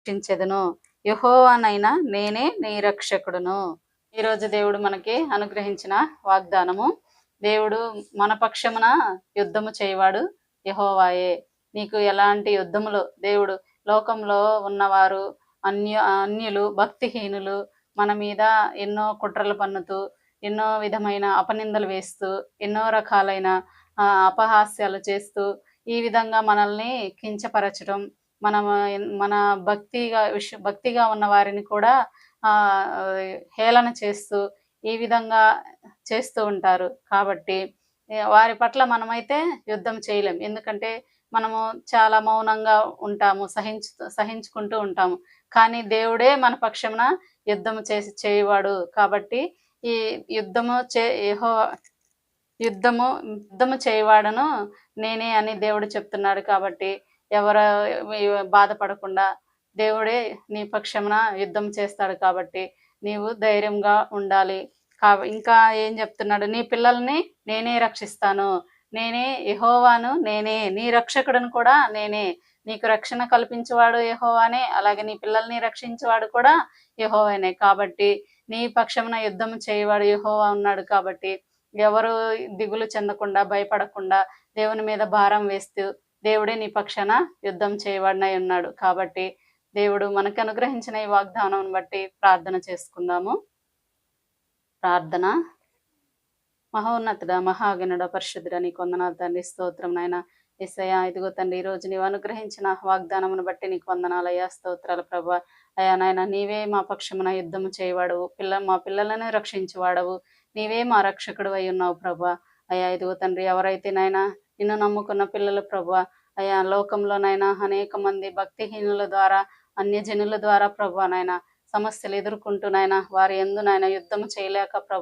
రక్షించెదను. యెహోవానైన నేనే నీ రక్షకుడును. ఈరోజు దేవుడు మనకి అనుగ్రహించిన వాగ్దానము, దేవుడు మన పక్షమున యుద్ధము చేయవాడు యెహోవాయే. నీకు ఎలాంటి యుద్ధములు దేవుడు, లోకంలో ఉన్నవారు అన్యులు, భక్తిహీనులు మన మీద ఎన్నో కుట్రలు పన్నుతూ, ఎన్నో విధమైన అపనిందలు వేస్తూ, ఎన్నో రకాలైన అపహాస్యాలు చేస్తూ, ఈ విధంగా మనల్ని కించపరచడం, మన భక్తిగా ఉన్న వారిని కూడా హేళన చేస్తూ, ఈ విధంగా చేస్తూ ఉంటారు. కాబట్టి వారి పట్ల మనమైతే యుద్ధం చేయలేం. ఎందుకంటే మనము చాలా మౌనంగా ఉంటాము, సహించుకుంటూ ఉంటాము. కానీ దేవుడే మన పక్షమున చేయవాడు. కాబట్టి ఈ యుద్ధము చేయవాడను నేనే అని దేవుడు చెప్తున్నాడు. కాబట్టి ఎవరు బాధపడకుండా దేవుడే నీ పక్షమున యుద్ధం చేస్తాడు. కాబట్టి నీవు ధైర్యంగా ఉండాలి. ఇంకా ఏం చెప్తున్నాడు? నీ పిల్లల్ని నేనే రక్షిస్తాను, నేనే యెహోవాను, నేనే నీ రక్షకుడును కూడా నేనే. నీకు రక్షణ కల్పించేవాడు యెహోవానే, అలాగే నీ పిల్లల్ని రక్షించేవాడు కూడా యెహోవానే. కాబట్టి నీ పక్షమున యుద్ధం చేయవాడు యెహోవా ఉన్నాడు. కాబట్టి ఎవరు దిగులు చెందకుండా, భయపడకుండా, దేవుని మీద భారం వేస్తూ, దేవుడే నీ పక్షాన యుద్ధం చేయవాడినై ఉన్నాడు. కాబట్టి దేవుడు మనకు అనుగ్రహించిన ఈ వాగ్దానం బట్టి ప్రార్థన చేసుకుందాము. ప్రార్థన. మహోన్నతుడ, మహాగణుడ, పరిశుద్ధుడ, నీకు వందనాలు తండ్రి, స్తోత్రం నాయన. యేసయ్యా, ఇదిగో తండ్రి, ఈరోజు నీవు అనుగ్రహించిన వాగ్దానమును బట్టి నీకు వందనాలయ్యా, స్తోత్రాలు ప్రభా. అయ్యా నాయన, నీవే మా పక్షమున యుద్ధము చేయవాడవు, మా పిల్లలను రక్షించేవాడవు, నీవే మా రక్షకుడు అయి ఉన్నావు ప్రభా. అయ్యా ఇదిగో తండ్రి, ఎవరైతే నాయన నిన్ను నమ్ముకున్న పిల్లలు ప్రభా, అయ్యా లోకంలోనైనా అనేక మంది భక్తిహీనుల ద్వారా, అన్యజనుల ద్వారా ప్రభా నాయన సమస్యలు ఎదుర్కొంటూ నాయన వారి యందు నాయన యుద్ధము చేయలేక ప్రభు